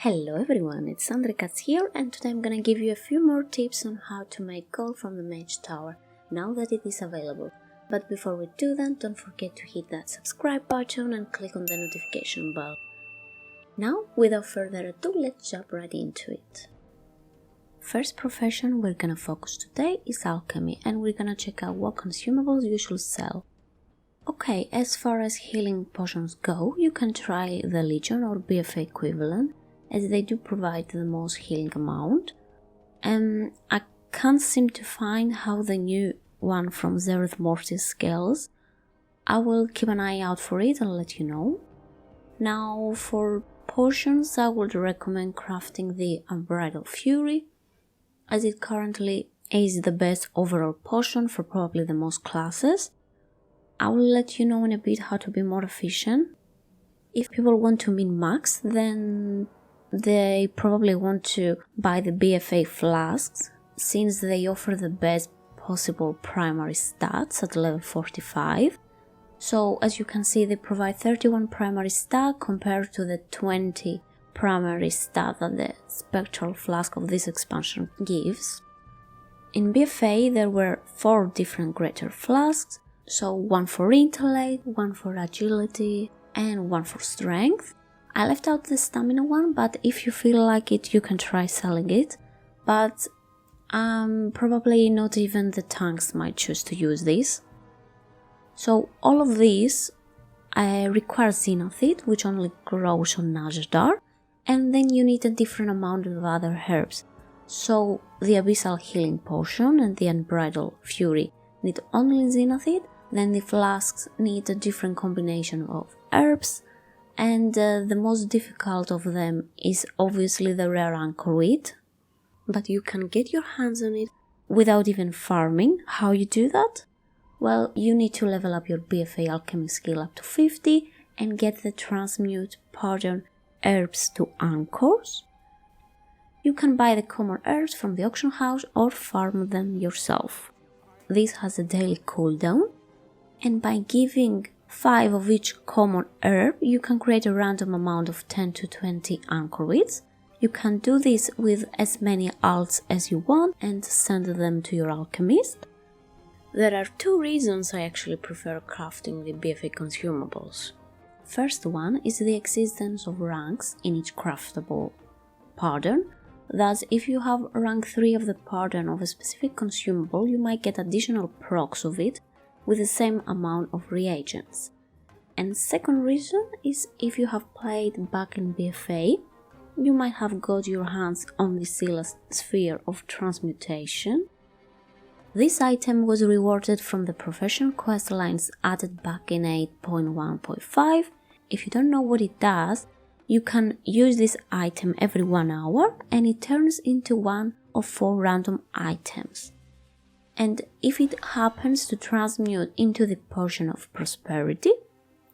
Hello everyone, it's Andrikats here, and today I'm gonna give you a few more tips on how to make gold from the Mage Tower, now that it is available. But before we do that, don't forget to hit that subscribe button and click on the notification bell. Now, without further ado, let's jump right into it. First profession we're gonna focus today is alchemy, and we're gonna check out what consumables you should sell. Okay, as far as healing potions go, you can try the Legion or BFA equivalent, as they do provide the most healing amount. I can't seem to find how the new one from Zereth Mortis scales. I will keep an eye out for it and let you know. Now for potions, I would recommend crafting the Unbridled Fury, as it currently is the best overall potion for probably the most classes. I will let you know in a bit how to be more efficient. If people want to min-max, then they probably want to buy the BFA flasks, since they offer the best possible primary stats at level 45. So as you can see, they provide 31 primary stat compared to the 20 primary stat that the spectral flask of this expansion gives. In BFA there were 4 different greater flasks, so one for intellect, one for agility, and one for strength. I left out the stamina one, but if you feel like it, you can try selling it. But probably not even the tanks might choose to use this. So all of these require Xenothid, which only grows on Nazhdar, and then you need a different amount of other herbs. So the Abyssal Healing Potion and the Unbridled Fury need only Xenothid, then the flasks need a different combination of herbs, and the most difficult of them is obviously the rare Anchorite, but you can get your hands on it without even farming. How you do that? Well, you need to level up your BFA alchemy skill up to 50 and get the transmute pattern herbs to anchors. You can buy the common herbs from the auction house or farm them yourself. This has a daily cooldown, and by giving 5 of each common herb, you can create a random amount of 10 to 20 anchorites. You can do this with as many alts as you want and send them to your alchemist. There are 2 reasons I actually prefer crafting the BFA consumables. First one is the existence of ranks in each craftable pattern. Thus, if you have rank 3 of the pattern of a specific consumable, you might get additional procs of it with the same amount of reagents. And second reason is if you have played back in BFA, you might have got your hands on the Silas Sphere of Transmutation. This item was rewarded from the profession quest lines added back in 8.1.5. If you don't know what it does, you can use this item every 1 hour and it turns into one of 4 random items. And if it happens to transmute into the potion of prosperity,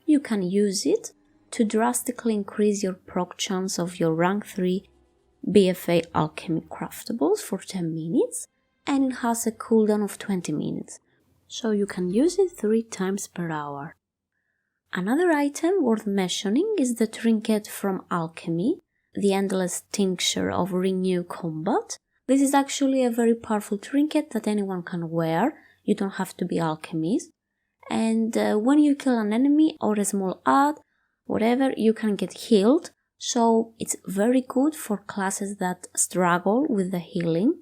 you can use it to drastically increase your proc chance of your rank 3 BFA alchemy craftables for 10 minutes, and it has a cooldown of 20 minutes, so you can use it 3 times per hour. Another item worth mentioning is the trinket from Alchemy, the Endless Tincture of Renew Combat. This is actually a very powerful trinket that anyone can wear. You don't have to be alchemist. And when you kill an enemy or a small ad, whatever, you can get healed. So it's very good for classes that struggle with the healing.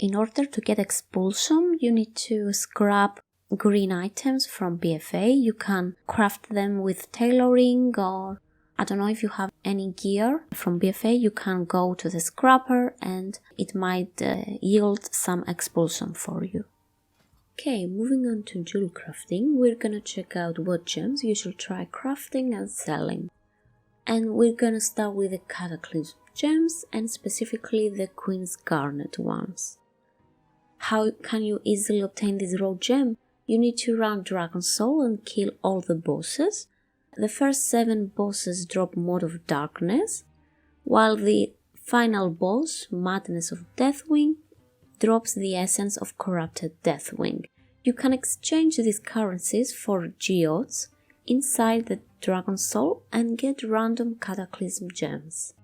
In order to get expulsion, you need to scrap green items from BFA. You can craft them with tailoring, or I don't know if you have any gear from BFA, you can go to the scrapper and it might yield some expulsion for you. Okay, moving on to Jewelcrafting, we're gonna check out what gems you should try crafting and selling. And we're gonna start with the Cataclysm gems, and specifically the Queen's Garnet ones. How can you easily obtain this raw gem? You need to run Dragon Soul and kill all the bosses. The first 7 bosses drop Mode of Darkness, while the final boss, Madness of Deathwing, drops the essence of Corrupted Deathwing. You can exchange these currencies for geodes inside the Dragon Soul and get random Cataclysm gems.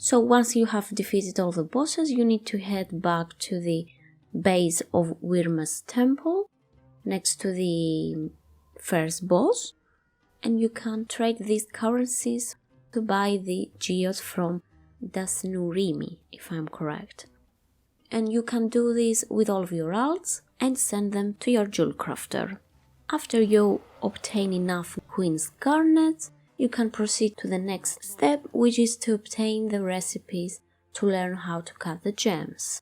So once you have defeated all the bosses, you need to head back to the base of Wirma's temple, next to the first boss, and you can trade these currencies to buy the geodes from Dasnurimi, if I'm correct. And you can do this with all of your alts and send them to your jewel crafter. After you obtain enough Queen's Garnets, you can proceed to the next step, which is to obtain the recipes to learn how to cut the gems.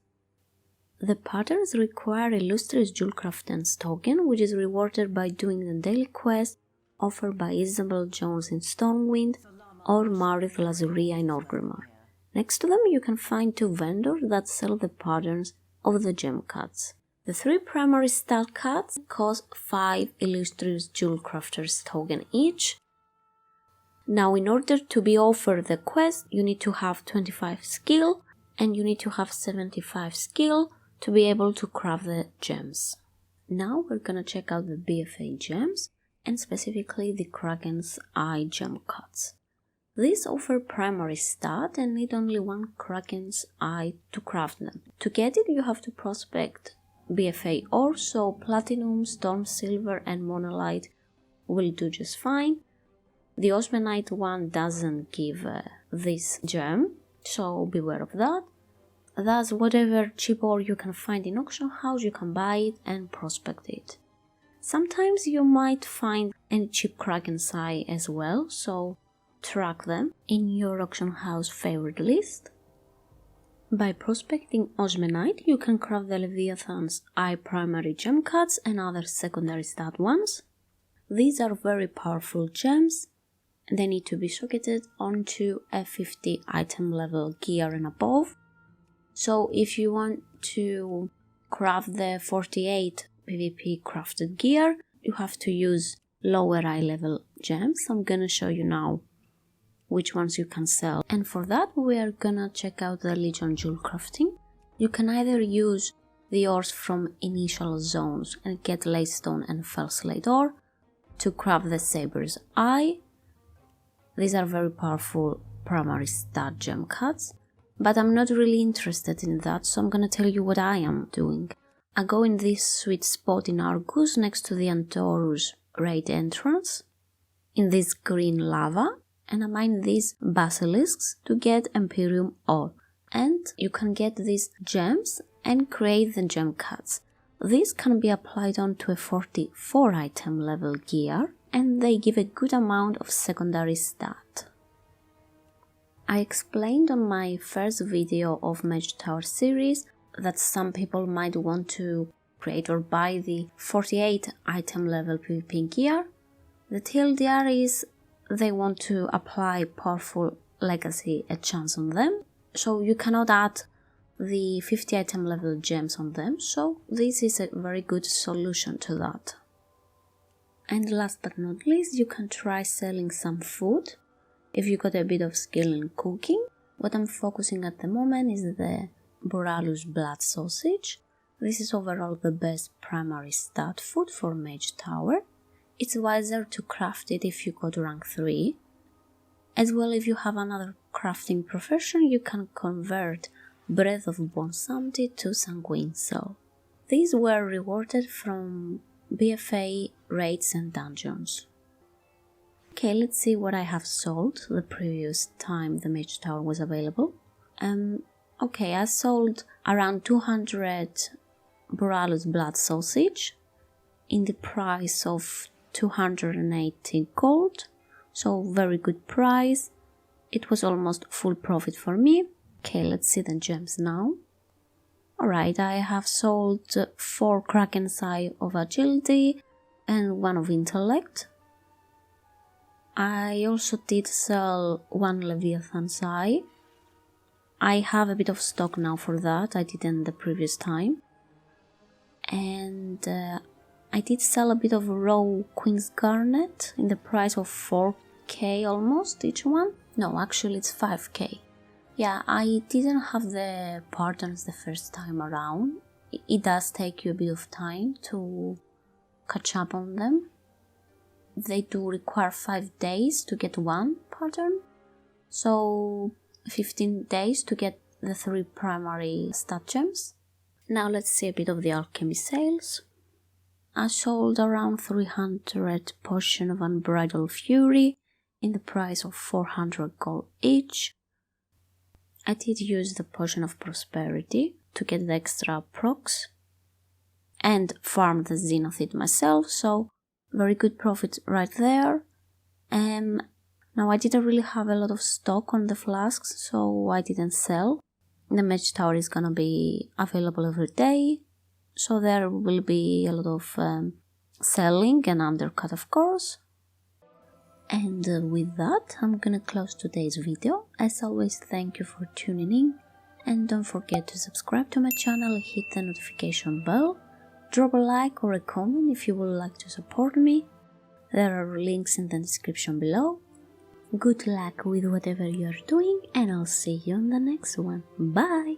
The patterns require Illustrious Jewelcrafting's token, which is rewarded by doing the daily quest offered by Isabel Jones in Stormwind or Marith Lazuria in Orgrimmar. Next to them you can find 2 vendors that sell the patterns of the gem cuts. The 3 primary style cuts cost 5 Illustrious Jewelcrafters token each. Now, in order to be offered the quest, you need to have 25 skill and you need to have 75 skill to be able to craft the gems. Now we're gonna check out the BFA gems and specifically the Kraken's Eye gem cuts. These offer primary stat and need only 1 Kraken's Eye to craft them. To get it, you have to prospect BFA ore, so platinum, storm silver and monolite will do just fine. The osmanite one doesn't give this gem, so beware of that. Thus, whatever cheap ore you can find in auction house, you can buy it and prospect it. Sometimes you might find any cheap Kraken's Eye as well, so track them in your auction house favorite list. By prospecting osmanite, you can craft the Leviathan's Eye primary gem cuts and other secondary stat ones. These are very powerful gems. They need to be socketed onto a 50 item level gear and above. So if you want to craft the 48 PvP crafted gear, you have to use lower eye level gems. I'm gonna show you now which ones you can sell. And for that we are gonna check out the Legion Jewelcrafting. You can either use the ores from initial zones and get Laystone and Felslate ore to craft the Saber's Eye. These are very powerful primary stat gem cuts, but I'm not really interested in that, so I'm gonna tell you what I am doing. I go in this sweet spot in Argus next to the Antorus raid entrance, in this green lava, and I mine these basilisks to get Empyreum ore. And you can get these gems and create the gem cuts. These can be applied onto a 44 item level gear, and they give a good amount of secondary stat. I explained on my first video of Mage Tower series that some people might want to create or buy the 48 item level PvP gear. The TLDR is they want to apply powerful legacy enchants on them, so you cannot add the 50 item level gems on them, so this is a very good solution to that. And last but not least, you can try selling some food if you got a bit of skill in cooking. What I'm focusing at the moment is the Boralus blood sausage. This is overall the best primary stat food for Mage Tower. It's wiser to craft it if you got rank 3. As well, if you have another crafting profession, you can convert Breath of Bonsamdi to Sanguine Soul. These were rewarded from BFA raids and dungeons. Okay, let's see what I have sold the previous time the Mage Tower was available. Okay, I sold around 200 Boralus blood sausage in the price of 280 gold, so very good price. It was almost full profit for me. Okay, let's see the gems now. Alright, I have sold 4 Kraken's Eye of Agility and 1 of Intellect. I also did sell 1 Leviathan's Eye. I have a bit of stock now for that, I didn't the previous time. And I did sell a bit of raw Queen's Garnet in the price of 4k almost each one. No, actually it's 5k. Yeah, I didn't have the patterns the first time around. It does take you a bit of time to catch up on them. They do require 5 days to get one pattern. So 15 days to get the 3 primary stat gems. Now let's see a bit of the alchemy sales. I sold around 300 potions of Unbridled Fury in the price of 400 gold each. I did use the Potion of Prosperity to get the extra procs and farm the Zenithite myself, so very good profit right there. Now I didn't really have a lot of stock on the flasks, so I didn't sell. The Mage Tower is gonna be available every day, so there will be a lot of selling and undercut, of course. And with that, I'm gonna close today's video. As always, thank you for tuning in, and don't forget to subscribe to my channel, hit the notification bell, drop a like or a comment if you would like to support me. There are links in the description below. Good luck with whatever you're doing, and I'll see you on the next one. Bye!